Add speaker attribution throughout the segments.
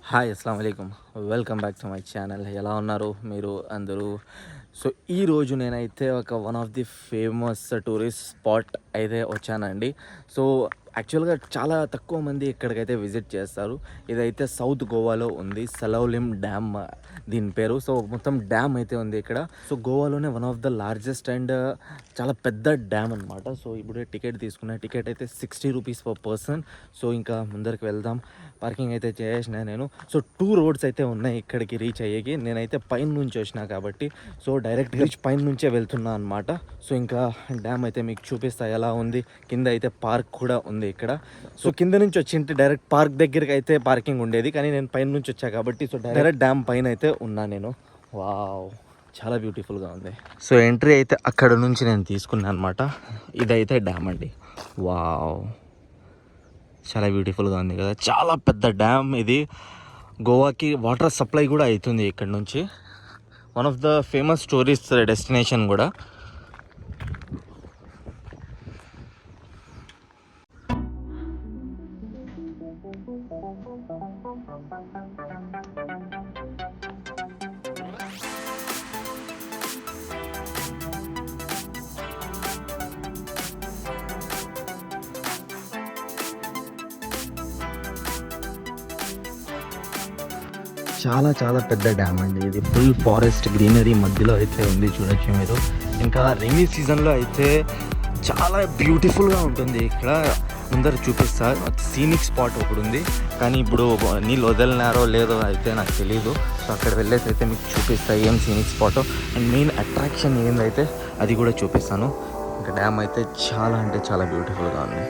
Speaker 1: Hi అస్సలం వాలేకుమ్. Welcome back to my channel. ఎలా ఉన్నారు మీరు అందరూ? సో ఈరోజు నేనైతే one of the famous tourist spot అయితే వచ్చానండి. సో యాక్చువల్గా చాలా తక్కువ మంది ఇక్కడికైతే విజిట్ చేస్తారు. ఇదైతే సౌత్ గోవాలో ఉంది, సలౌలిమ్ డ్యామ్ దీని పేరు. సో మొత్తం డ్యామ్ అయితే ఉంది ఇక్కడ. సో గోవాలోనే one of the largest and చాలా పెద్ద డ్యామ్ అనమాట. సో ఇప్పుడు టికెట్ తీసుకున్న టికెట్ అయితే 60 రూపీస్ పర్ పర్సన్. సో ఇంకా ముందరికి వెళ్దాం. పార్కింగ్ అయితే చేసిన నేను. సో 2 రోడ్స్ అయితే ఉన్నాయి ఇక్కడికి రీచ్ అయ్యేకి. నేనైతే పైన నుంచి వచ్చినా కాబట్టి సో డైరెక్ట్ రీచ్ పైన నుంచే వెళ్తున్నా అనమాట. సో ఇంకా డ్యామ్ అయితే మీకు చూపిస్తా ఎలా ఉంది. కింద అయితే పార్క్ కూడా ఉంది ఇక్కడ. సో కింద నుంచి వచ్చింటే డైరెక్ట్ పార్క్ దగ్గరికి అయితే పార్కింగ్ ఉండేది, కానీ నేను పైన నుంచి వచ్చా కాబట్టి సో డైరెక్ట్ డ్యామ్ పైన అయితే ఉన్నా నేను. వావ్, చాలా బ్యూటిఫుల్గా ఉంది. సో ఎంట్రీ అయితే అక్కడ నుంచి నేను తీసుకున్నాను అనమాట. ఇదైతే డ్యామ్ అండి. వావ్, చాలా బ్యూటిఫుల్గా ఉంది కదా. చాలా పెద్ద డ్యామ్ ఇది. గోవాకి వాటర్ సప్లై కూడా అవుతుంది ఇక్కడ నుంచి. One of the famous tourist destination కూడా. చాలా చాలా పెద్ద డ్యామ్ అండి ఇది. ఫుల్ ఫారెస్ట్ గ్రీనరీ మధ్యలో అయితే ఉంది, చూడొచ్చు మీరు. ఇంకా రైనీ సీజన్లో అయితే చాలా బ్యూటిఫుల్గా ఉంటుంది ఇక్కడ. ముందర చూపిస్తా, సీనిక్ స్పాట్ ఒకటి ఉంది, కానీ ఇప్పుడు నీళ్ళు వదిలినారో లేదో అయితే నాకు తెలియదు. సో అక్కడ వెళ్ళేసి అయితే మీకు చూపిస్తా ఏం scenic spot and main attraction ఏందైతే అది కూడా చూపిస్తాను. ఇంకా డ్యామ్ అయితే చాలా అంటే చాలా బ్యూటిఫుల్గా ఉంది.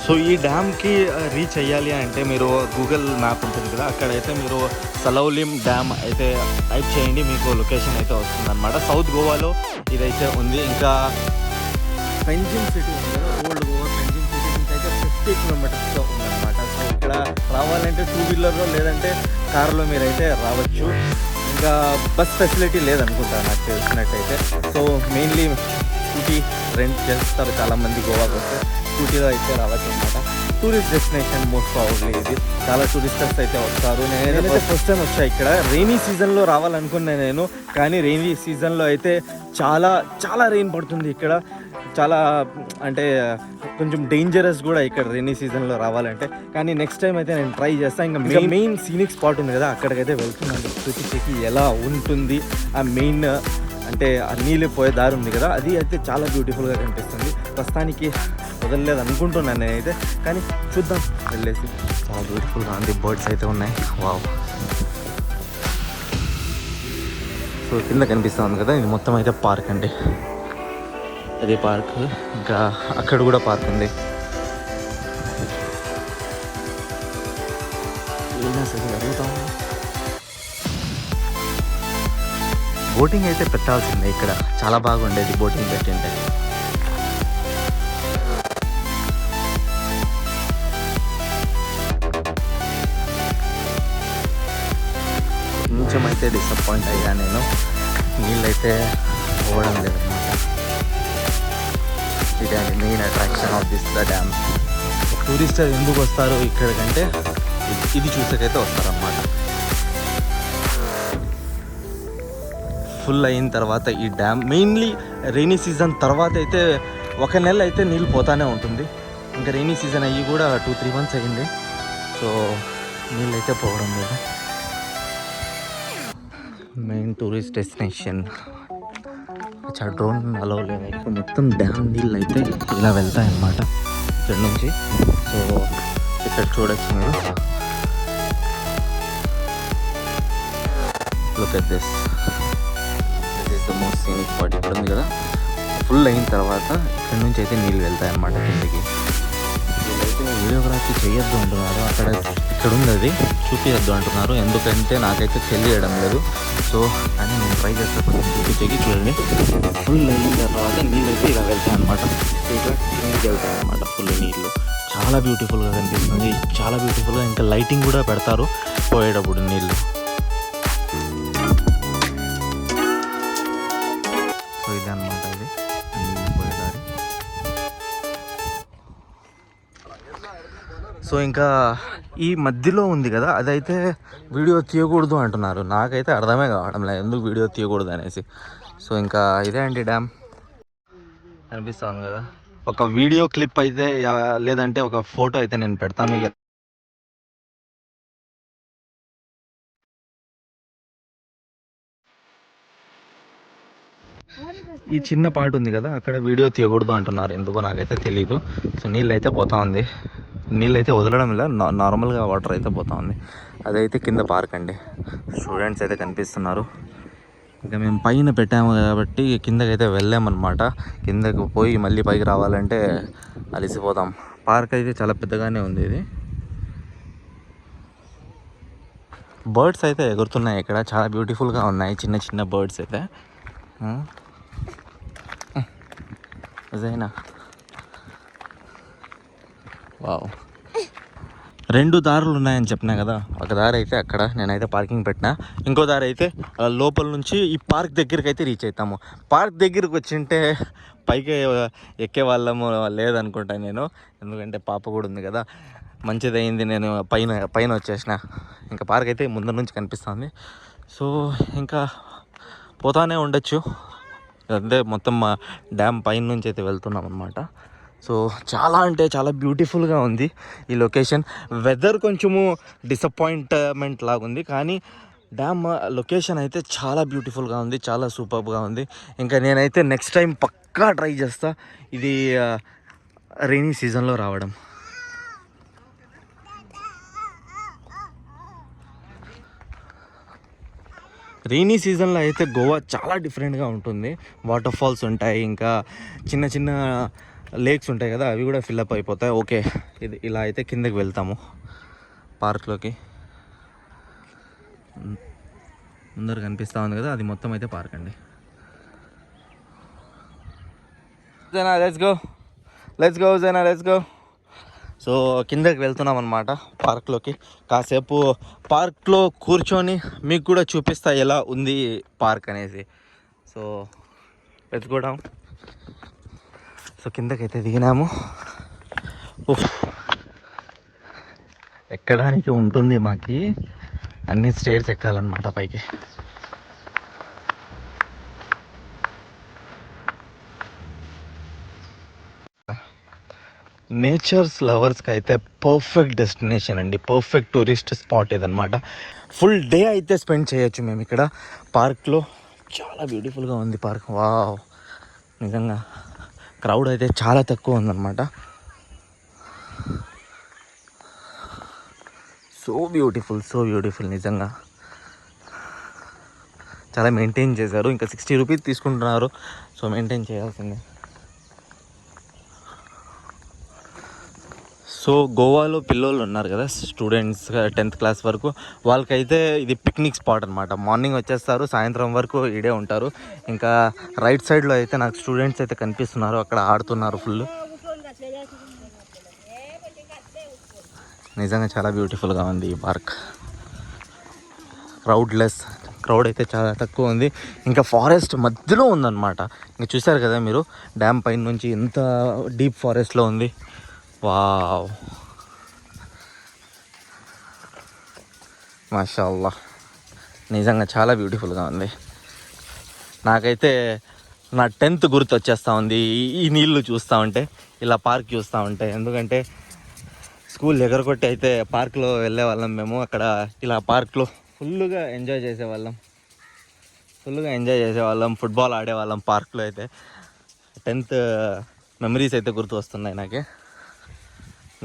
Speaker 1: సో ఈ డ్యామ్కి రీచ్ అయ్యాలి అంటే మీరు గూగుల్ మ్యాప్ ఉంటుంది కదా, అక్కడైతే మీరు సలౌలిమ్ డ్యామ్ అయితే టైప్ చేయండి, మీకు లొకేషన్ అయితే వస్తుంది అనమాట. సౌత్ గోవాలో ఇదైతే ఉంది. ఇంకా పెంజిమ్ సిటీ ఉంది కదా, ఓల్డ్ గోవా పెంజిమ్ సిటీ నుంచి అయితే 50 కిలోమీటర్స్లో ఉందన్నమాట. సో ఇక్కడ రావాలంటే 2 వీలర్లో లేదంటే కార్లో మీరైతే రావచ్చు. ఇంకా బస్ ఫెసిలిటీ లేదనుకుంటా నాకు తెలిసినట్టయితే. సో మెయిన్లీ స్కూటీ రెంట్ చేస్తారు చాలామంది గోవాకి వస్తే. స్కూటీలో అయితే రావచ్చు అనమాట. టూరిస్ట్ డెస్టినేషన్ మోస్ట్ ప్రాబబ్లీ ఇది. చాలా టూరిస్టర్స్ అయితే వస్తారు. నేనైతే ఫస్ట్ టైం వచ్చా ఇక్కడ. రెయినీ సీజన్లో రావాలనుకున్నా నేను, కానీ రెయినీ సీజన్లో అయితే చాలా చాలా రెయిన్ పడుతుంది ఇక్కడ. చాలా అంటే కొంచెం డేంజరస్ కూడా ఇక్కడ రెయినీ సీజన్లో రావాలంటే. కానీ నెక్స్ట్ టైం అయితే నేను ట్రై చేస్తాను. ఇంకా మెయిన్ సీనిక్ స్పాట్ ఉంది కదా, అక్కడికైతే వెళ్తున్నాను. చూపించేకి ఎలా ఉంటుంది ఆ మెయిన్ అంటే ఆ నీళ్ళు పోయే దారి ఉంది కదా, అది అయితే చాలా బ్యూటిఫుల్గా కనిపిస్తుంది. ప్రస్తుతానికి వదలలేదు అనుకుంటున్నాను నేనైతే, కానీ చూద్దాం వెళ్ళేసి. చాలా బ్యూటిఫుల్గా ఉంది. బర్డ్స్ అయితే ఉన్నాయి. వావ్. సో కింద కనిపిస్తుంది కదా, ఇది మొత్తం అయితే పార్క్ అండి. అదే పార్క్. ఇంకా అక్కడ కూడా పార్క్ ఉంది. బోటింగ్ అయితే పెట్టాల్సిందే ఇక్కడ. చాలా బాగుండేది బోటింగ్ పెట్టింటే. కొంచెం అయితే డిసప్పాయింట్ అయ్యా నేను. నీళ్ళైతే పోవడం లేదన్నమాట. ఇదే అండి main attraction of this the dam. Tourister ఎందుకు వస్తారు ఇక్కడికంటే ఇది చూసేకైతే వస్తారన్నమాట. ఫుల్ అయిన తర్వాత ఈ డ్యామ్ మెయిన్లీ రెయినీ సీజన్ తర్వాత అయితే 1 నెల అయితే నీళ్ళు పోతానే ఉంటుంది. ఇంకా రెయినీ సీజన్ అయ్యి కూడా 2-3 మంత్స్ అయ్యింది. సో నీళ్ళు అయితే పోవడం లేదు. Main tourist destination. Drone allow లేదు. ఇప్పుడు మొత్తం డ్యామ్ నీళ్ళు అయితే ఇలా వెళ్తాయన్నమాట ఇక్కడ నుంచి. సో ఇక్కడ చూడొచ్చు మీరు. Look at this. The most scenic spot ఇక్కడ ఉంది కదా. ఫుల్ అయిన తర్వాత ఇక్కడ నుంచి అయితే నీళ్ళు వెళ్తాయన్నమాట కిందకి. వీళ్ళైతే వీడియోగ్రఫీ చేయొద్దు అంటున్నారు. ఇక్కడ ఉంది అది చూపించద్దు అంటున్నారు, ఎందుకంటే నాకైతే తెలియడం లేదు. సో కానీ నేను ట్రై చేస్తే కొంచెం చూపించేకి. చూడండి, ఫుల్ అయిన తర్వాత నీళ్ళు అయితే ఇలా వెళ్తాయి అనమాట. ఇట్లా కిందకి వెళ్తాయి అనమాట ఫుల్ నీళ్ళు. చాలా బ్యూటిఫుల్గా కనిపిస్తుంది, చాలా బ్యూటిఫుల్గా. ఇంకా లైటింగ్ కూడా పెడతారు పోయేటప్పుడు నీళ్ళు. సో ఇది అనమాట, ఇది నీళ్ళు పోయేదారి. సో ఇంకా ఈ మధ్యలో ఉంది కదా అదైతే వీడియో తీయకూడదు అంటున్నారు. నాకైతే అర్థమే కావడం లేదు ఎందుకు వీడియో తీయకూడదు అనేసి. సో ఇంకా ఇదే అండి డ్యామ్ అనిపిస్తుంది కదా. ఒక వీడియో క్లిప్ అయితే లేదంటే ఒక ఫోటో అయితే నేను పెడతాను మీకు. ఈ చిన్న పార్ట్ ఉంది కదా అక్కడ వీడియో తీయకూడదు అంటున్నారు ఎందుకో నాకైతే తెలీదు. సో నీళ్ళు అయితే పోతా ఉంది, నీళ్ళు అయితే వదలడం ఇలా నార్మల్గా వాటర్ అయితే పోతా ఉంది. అదైతే కింద పార్క్ అండి. స్టూడెంట్స్ అయితే కనిపిస్తున్నారు. ఇంకా మేము పైన పెట్టాము కాబట్టి కిందకైతే వెళ్ళామన్నమాట. కిందకు పోయి మళ్ళీ పైకి రావాలంటే అలసిపోతాం. పార్క్ అయితే చాలా పెద్దగానే ఉంది. ఇది బర్డ్స్ అయితే ఎగురుతున్నాయి ఇక్కడ, చాలా బ్యూటిఫుల్గా ఉన్నాయి చిన్న చిన్న బర్డ్స్ అయితే. అదేనా వావ్. 2 దారులు ఉన్నాయని చెప్పినా కదా. ఒక దారి అయితే అక్కడ నేనైతే పార్కింగ్ పెట్టినా, ఇంకో దారి అయితే లోపల నుంచి ఈ పార్క్ దగ్గరికి అయితే రీచ్ అవుతాము. పార్క్ దగ్గరికి వచ్చింటే పైకి ఎక్కే వాళ్ళము లేదనుకుంటా నేను, ఎందుకంటే పాప కూడా ఉంది కదా. మంచిదైంది నేను పైన వచ్చేసిన. ఇంకా పార్క్ అయితే ముందర నుంచి కనిపిస్తుంది. సో ఇంకా పోతానే ఉండొచ్చు. అదే మొత్తం డ్యామ్ పైన నుంచి అయితే వెళ్తున్నాం అనమాట. సో చాలా అంటే చాలా బ్యూటిఫుల్గా ఉంది ఈ లొకేషన్. వెదర్ కొంచెము డిసప్పాయింట్మెంట్ లాగా ఉంది, కానీ డ్యామ్ లొకేషన్ అయితే చాలా బ్యూటిఫుల్గా ఉంది, చాలా సూపర్గా ఉంది. ఇంకా నేనైతే నెక్స్ట్ టైం పక్కా ట్రై చేస్తా ఇది రైనీ సీజన్లో రావడం. రైనీ సీజన్లో అయితే గోవా చాలా డిఫరెంట్గా ఉంటుంది. వాటర్ ఫాల్స్ ఉంటాయి, ఇంకా చిన్న చిన్న లేక్స్ ఉంటాయి కదా, అవి కూడా ఫిల్అప్ అయిపోతాయి. ఓకే, ఇది ఇలా అయితే కిందకి వెళ్తాము పార్క్లోకి. ముందర కనిపిస్తూ ఉంది కదా, అది మొత్తం అయితే పార్క్ అండి. Let's go. సో కిందకి వెళ్తున్నాం అనమాట పార్క్లోకి. కాసేపు పార్క్లో కూర్చొని మీకు కూడా చూపిస్తా ఎలా ఉంది పార్క్ అనేసి. So let's go down. So కిందకైతే దిగినాము. ఎక్కడానికి ఉంటుంది మాకి, అన్ని స్టేర్స్ ఎక్కాలన్నమాట పైకి. నేచర్స్ లవర్స్కి అయితే పర్ఫెక్ట్ డెస్టినేషన్ అండి, పర్ఫెక్ట్ టూరిస్ట్ స్పాట్ ఇదనమాట. ఫుల్ డే అయితే స్పెండ్ చేయొచ్చు మేము ఇక్కడ పార్క్లో. చాలా బ్యూటిఫుల్గా ఉంది పార్క్. వావ్, నిజంగా క్రౌడ్ అయితే చాలా తక్కువ ఉందన్నమాట. సో బ్యూటిఫుల్ నిజంగా. చాలా మెయింటైన్ చేశారు. ఇంకా 60 రూపీస్ తీసుకుంటున్నారు, సో మెయింటైన్ చేయాల్సిందే. సో గోవాలో పిల్లలు ఉన్నారు కదా, స్టూడెంట్స్ 10th క్లాస్ వరకు, వాళ్ళకైతే ఇది పిక్నిక్ స్పాట్ అనమాట. మార్నింగ్ వచ్చేస్తారు, సాయంత్రం వరకు ఇడే ఉంటారు. ఇంకా రైట్ సైడ్లో అయితే నాకు స్టూడెంట్స్ అయితే కనిపిస్తున్నారు, అక్కడ ఆడుతున్నారు ఫుల్. నిజంగా చాలా బ్యూటిఫుల్గా ఉంది ఈ పార్క్. క్రౌడ్ అయితే చాలా తక్కువ ఉంది. ఇంకా ఫారెస్ట్ మధ్యలో ఉందన్నమాట. ఇంకా చూసారు కదా మీరు, డ్యామ్ పైన నుంచి ఎంత డీప్ ఫారెస్ట్లో ఉంది. వావ్, మాషాల్లా, నిజంగా చాలా బ్యూటిఫుల్గా ఉంది. నాకైతే నా 10th గుర్తు వచ్చేస్తూ ఉంది ఈ నీళ్ళు చూస్తూ ఉంటే, ఇలా పార్క్ చూస్తూ ఉంటే. ఎందుకంటే స్కూల్ ఎగరగొట్టి అయితే పార్క్లో వెళ్ళే వాళ్ళం మేము. అక్కడ ఇలా పార్క్లో ఫుల్గా ఎంజాయ్ చేసేవాళ్ళం, ఫుట్బాల్ ఆడేవాళ్ళం పార్క్లో అయితే. 10th మెమరీస్ అయితే గుర్తు వస్తున్నాయి నాకే.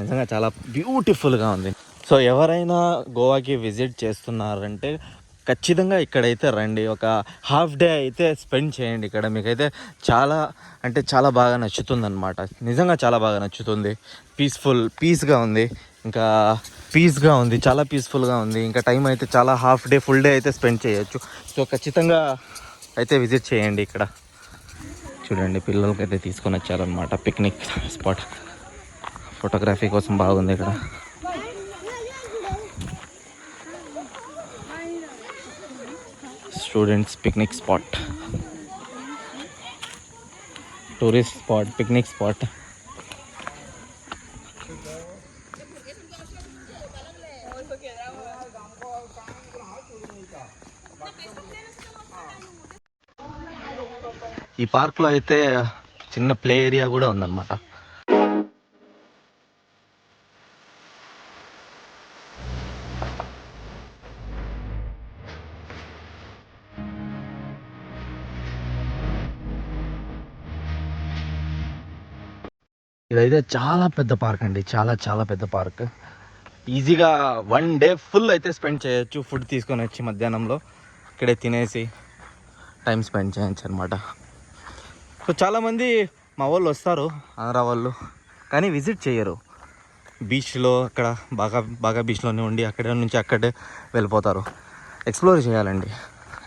Speaker 1: నిజంగా చాలా బ్యూటిఫుల్గా ఉంది. సో ఎవరైనా గోవాకి విజిట్ చేస్తున్నారంటే ఖచ్చితంగా ఇక్కడైతే రండి. ఒక హాఫ్ డే అయితే స్పెండ్ చేయండి ఇక్కడ. మీకైతే చాలా అంటే చాలా బాగా నచ్చుతుంది అనమాట. నిజంగా చాలా బాగా నచ్చుతుంది. పీస్గా ఉంది, ఇంకా చాలా పీస్ఫుల్గా ఉంది. ఇంకా టైం అయితే చాలా హాఫ్ డే ఫుల్ డే అయితే స్పెండ్ చేయొచ్చు. సో ఖచ్చితంగా అయితే విజిట్ చేయండి ఇక్కడ. చూడండి, పిల్లలకైతే తీసుకొని వచ్చారనమాట పిక్నిక్ స్పాట్. ఫోటోగ్రఫీ కోసం బాగుంది ఇక్కడ. Students picnic spot, tourist spot, picnic spot. ఈ పార్క్లో అయితే చిన్న ప్లే ఏరియా కూడా ఉందన్నమాట. ఇదైతే చాలా పెద్ద పార్క్ అండి, చాలా చాలా పెద్ద పార్క్. ఈజీగా 1 డే ఫుల్ అయితే స్పెండ్ చేయొచ్చు. ఫుడ్ తీసుకొని వచ్చి మధ్యాహ్నంలో ఇక్కడే తినేసి టైం స్పెండ్ చేయొచ్చు అనమాట. సో చాలామంది మా వాళ్ళు వస్తారు, ఆంధ్రా వాళ్ళు, కానీ విజిట్ చేయరు. బీచ్లో అక్కడ బాగా బీచ్లోనే ఉండి అక్కడే నుంచి అక్కడే వెళ్ళిపోతారు. ఎక్స్ప్లోర్ చేయాలండి,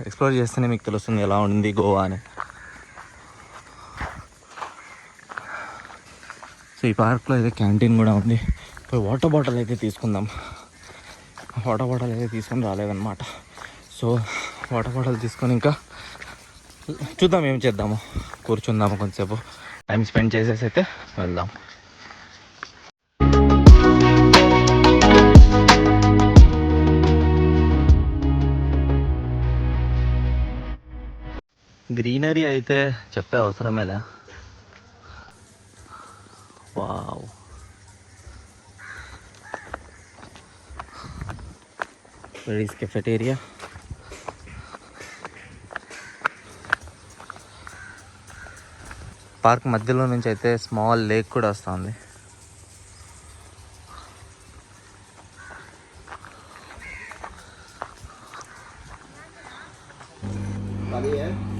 Speaker 1: ఎక్స్ప్లోర్ చేస్తేనే మీకు తెలుస్తుంది ఎలా ఉంది గోవా అని. సో ఈ పార్క్లో అయితే క్యాంటీన్ కూడా ఉంది. పోయి వాటర్ బాటిల్ అయితే తీసుకుందాం. వాటర్ బాటిల్ అయితే తీసుకొని రాలేదన్నమాట. సో వాటర్ బాటిల్ తీసుకొని ఇంకా చూద్దాం ఏం చేద్దాము, కూర్చుందాము కొంతసేపు, టైం స్పెండ్ చేసేసి అయితే వెళ్దాం. గ్రీనరీ అయితే చెప్పే అవసరమేదా. Wow, where is cafeteria? Park మధ్యలో నుంచి అయితే స్మాల్ లేక్ కూడా వస్తుంది.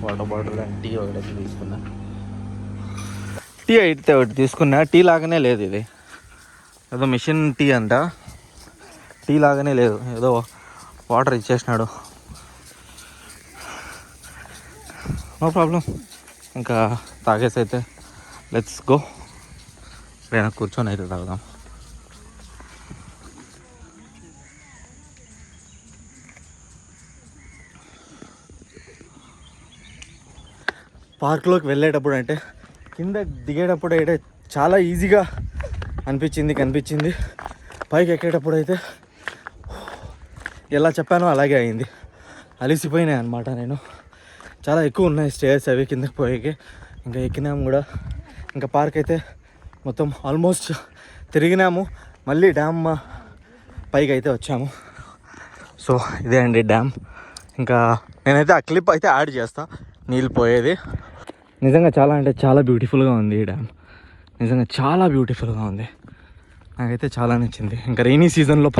Speaker 1: వాటర్ బాటిల్ అండ్ టీ ఒకటి తీసుకున్నా. టీ అయితే ఒకటి తీసుకున్నా. టీ లాగానే లేదు ఇది, ఏదో మిషన్ టీ అంట. టీ లాగానే లేదు, ఏదో వాటర్ ఇచ్చేసినాడు. నో ప్రాబ్లం, ఇంకా తాగేసి అయితే లెట్స్ గో. పైన కూర్చొని అయితే తాగుదాం. పార్క్లోకి వెళ్ళేటప్పుడు అంటే కింద దిగేటప్పుడు అయితే చాలా ఈజీగా కనిపించింది. పైకి ఎక్కేటప్పుడు అయితే ఎలా చెప్పానో అలాగే అయింది. అలిసిపోయినాయి అనమాట. నేను చాలా ఎక్కువ ఉన్నాయి స్టేర్స్ అవి కిందకి పోయేకి. ఇంకా ఎక్కినాము కూడా. ఇంకా పార్క్ అయితే మొత్తం ఆల్మోస్ట్ తిరిగినాము. మళ్ళీ డ్యామ్ పైకి అయితే వచ్చాము. సో ఇదే అండి డ్యామ్. ఇంకా నేనైతే ఆ క్లిప్ అయితే యాడ్ చేస్తా, నీళ్ళు పోయేది. నిజంగా చాలా అంటే చాలా బ్యూటిఫుల్గా ఉంది ఈ డ్యామ్. నిజంగా చాలా బ్యూటిఫుల్గా ఉంది, నాకైతే చాలా నచ్చింది. ఇంకా రైనీ సీజన్లో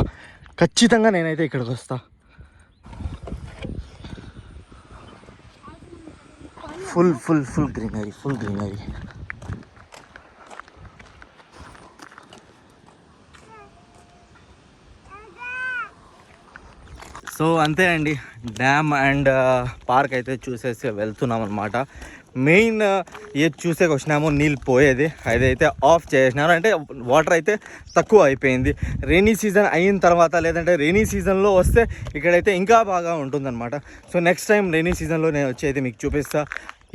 Speaker 1: ఖచ్చితంగా నేనైతే ఇక్కడికి వస్తా. Full greenery. సో అంతే అండి, డ్యామ్ అండ్ పార్క్ అయితే చూసేసి వెళ్తున్నాం అనమాట. మెయిన్ ఏది చూసేకి వచ్చినామో నీళ్ళు పోయేది, అదైతే ఆఫ్ చేసినారు. అంటే వాటర్ అయితే తక్కువ అయిపోయింది. రైనీ సీజన్ అయిన తర్వాత, లేదంటే రైనీ సీజన్లో వస్తే ఇక్కడైతే ఇంకా బాగా ఉంటుందన్నమాట. సో నెక్స్ట్ టైం రైనీ సీజన్లో నేను వచ్చి అయితే మీకు చూపిస్తా.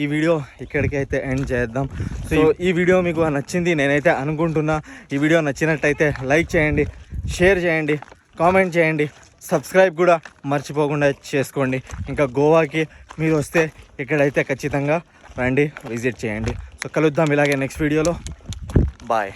Speaker 1: ఈ వీడియో ఇక్కడికి అయితే ఎండ్ చేద్దాం. సో ఈ వీడియో మీకు నచ్చింది నేనైతే అనుకుంటున్నా. ఈ వీడియో నచ్చినట్టయితే లైక్ చేయండి, షేర్ చేయండి, కామెంట్ చేయండి, సబ్స్క్రైబ్ కూడా మర్చిపోకుండా చేసుకోండి. ఇంకా గోవాకి మీరు వస్తే ఇక్కడైతే ఖచ్చితంగా రండి, విజిట్ చేయండి. సో కలుద్దాం ఇలాగే నెక్స్ట్ వీడియోలో. బాయ్.